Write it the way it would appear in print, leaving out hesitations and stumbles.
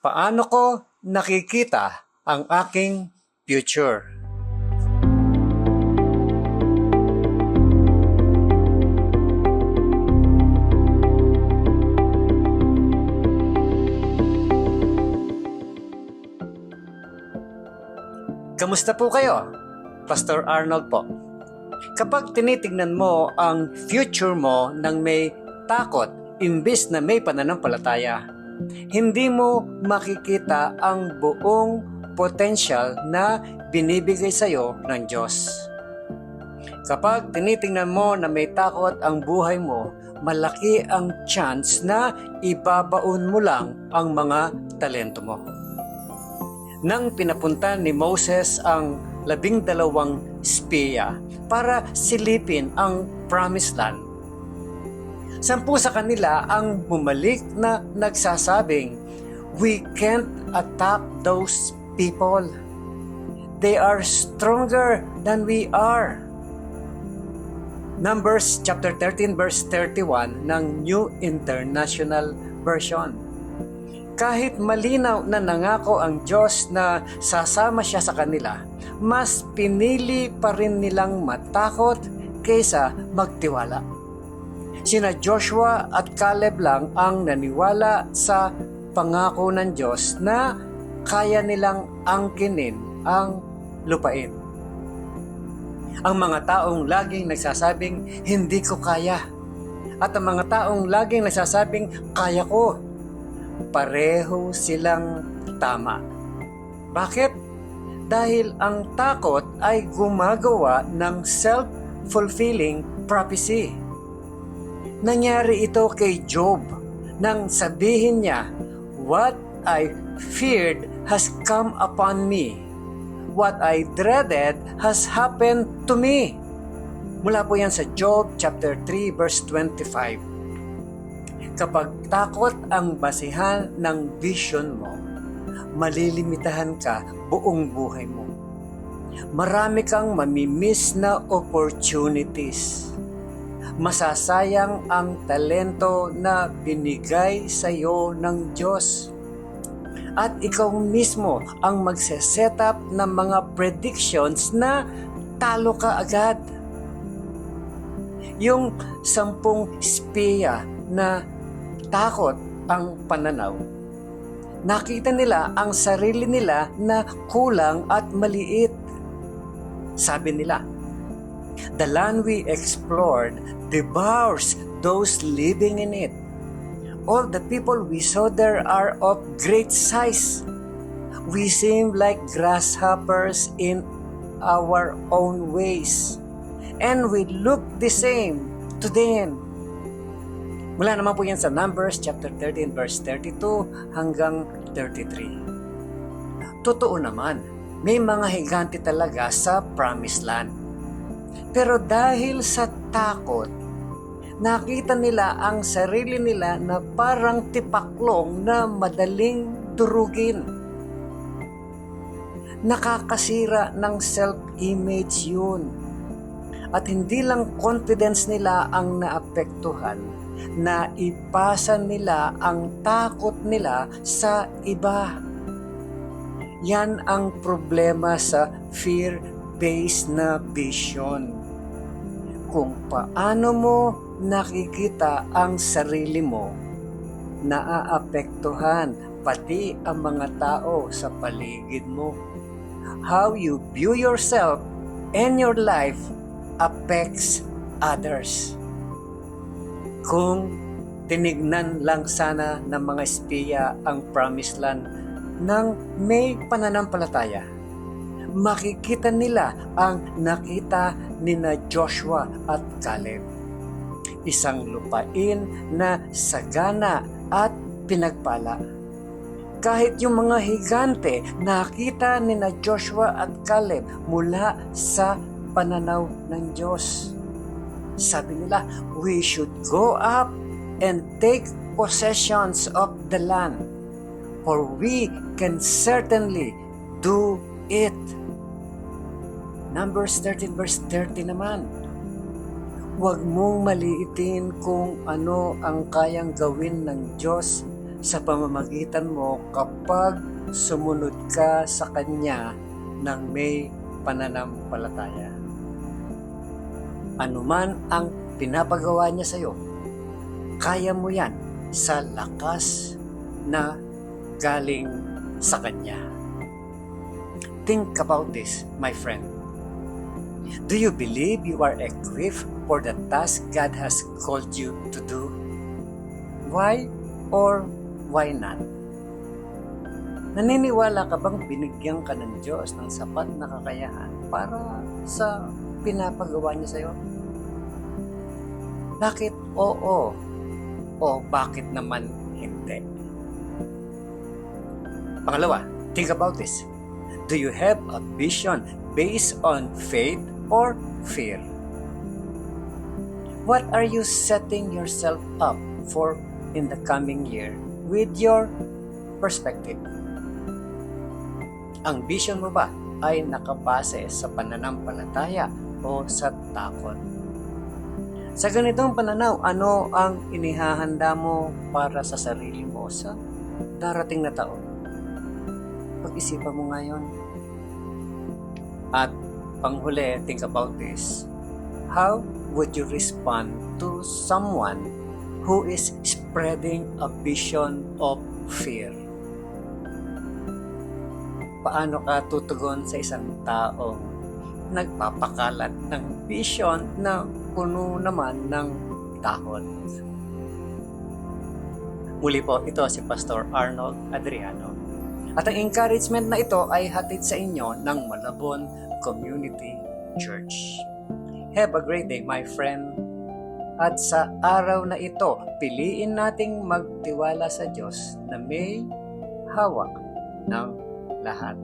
Paano ko nakikita ang aking future? Kamusta po kayo? Pastor Arnold po. Kapag tinitignan mo ang future mo nang may takot imbis na may pananampalataya, hindi mo makikita ang buong potential na binibigay sa iyo ng Diyos. Kapag tinitingnan mo na may takot ang buhay mo, malaki ang chance na ibabaon mo lang ang mga talento mo. Nang pinapunta ni Moses ang 12 spiya para silipin ang Promised Land, 10 sa kanila ang bumalik na nagsasabing, "We can't attack those people. They are stronger than we are." Numbers chapter 13 verse 31 ng New International Version. Kahit malinaw na nangako ang Diyos na sasama siya sa kanila, mas pinili pa rin nilang matakot kaysa magtiwala. Sina Joshua at Caleb lang ang naniwala sa pangako ng Diyos na kaya nilang angkinin ang lupain. Ang mga taong laging nagsasabing, "Hindi ko kaya." At ang mga taong laging nagsasabing, "Kaya ko." Pareho silang tama. Bakit? Dahil ang takot ay gumagawa ng self-fulfilling prophecy. Nangyari ito kay Job nang sabihin niya, "What I feared has come upon me. What I dreaded has happened to me." Mula po yan sa Job chapter 3 verse 25. Kapag takot ang basihan ng vision mo, malilimitahan ka buong buhay mo. Marami kang mamimiss na opportunities. Masasayang ang talento na binigay sa iyo ng Diyos. At ikaw mismo ang magse-set up ng mga predictions na talo ka agad. Yung 10 spiya na takot ang pananaw, nakita nila ang sarili nila na kulang at maliit. Sabi nila, "The land we explored devours those living in it. All the people we saw there are of great size. We seem like grasshoppers in our own ways, and we look the same to them." Mula naman po yan sa Numbers chapter 13 verse 32 hanggang 33. Totoo naman, may mga higante talaga sa Promised Land. Pero dahil sa takot, nakita nila ang sarili nila na parang tipaklong na madaling durugin. Nakakasira ng self-image yun. At hindi lang confidence nila ang naapektuhan, na ipasa nila ang takot nila sa iba. Yan ang problema sa fear-based na vision. Kung paano mo nakikita ang sarili mo, naaapektuhan pati ang mga tao sa paligid mo. How you view yourself and your life affects others. Kung tinignan lang sana ng mga espiya ang Promised Land nang may pananampalataya, makikita nila ang nakita nina Joshua at Caleb. Isang lupain na sagana at pinagpala. Kahit yung mga higante nakita nina Joshua at Caleb mula sa pananaw ng Diyos. Sabi nila, "We should go up and take possessions of the land, for we can certainly do it." Numbers 13 verse 30 naman. Huwag mong maliitin kung ano ang kayang gawin ng Diyos sa pamamagitan mo kapag sumunod ka sa Kanya ng may pananampalataya. Ano man ang pinapagawa niya sa iyo, kaya mo yan sa lakas na galing sa Kanya. Think about this, my friend. Do you believe you are equipped for the task God has called you to do? Why or why not? Naniniwala ka bang binigyan ka ng Diyos ng sapat na kakayahan para sa pinapagawa niya sa iyo? Bakit oo o bakit naman hindi? Pangalawa, think about this. Do you have a vision based on faith or fear? What are you setting yourself up for in the coming year with your perspective? Ang vision mo ba ay nakabase sa pananampalataya o sa takot? Sa ganitong pananaw, ano ang inihahanda mo para sa sarili mo sa darating na taon? Pag-isipan mo ngayon. At panghuli, think about this. How would you respond to someone who is spreading a vision of fear? Paano ka tutugon sa isang taong nagpapakalat ng vision na puno naman ng takot? Muli po, ito si Pastor Arnold Adriano. At ang encouragement na ito ay hatid sa inyo ng Malabon Community Church. Have a great day, my friend. At sa araw na ito, piliin nating magtiwala sa Diyos na may hawak ng lahat.